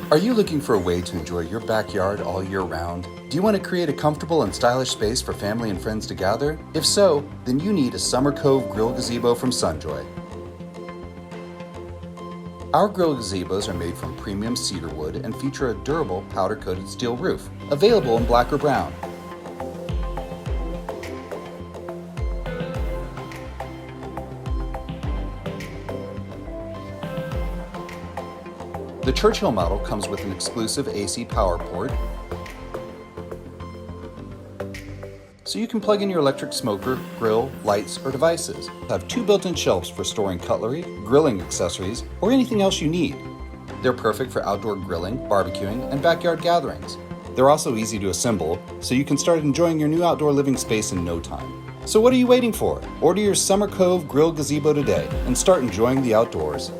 Are you looking for a way to enjoy your backyard all year round? Do you want to create a comfortable and stylish space for family and friends to gather? If so, then you need a SummerCove grill gazebo from Sunjoy. Our grill gazebos are made from premium cedar wood and feature a durable powder-coated steel roof, available in black or brown. The Churchill model comes with an exclusive AC power port, so you can plug in your electric smoker, grill, lights, or devices. Have 2 built-in shelves for storing cutlery, grilling accessories, or anything else you need. They're perfect for outdoor grilling, barbecuing, and backyard gatherings. They're also easy to assemble, so you can start enjoying your new outdoor living space in no time. So what are you waiting for? Order your SummerCove grill gazebo today and start enjoying the outdoors.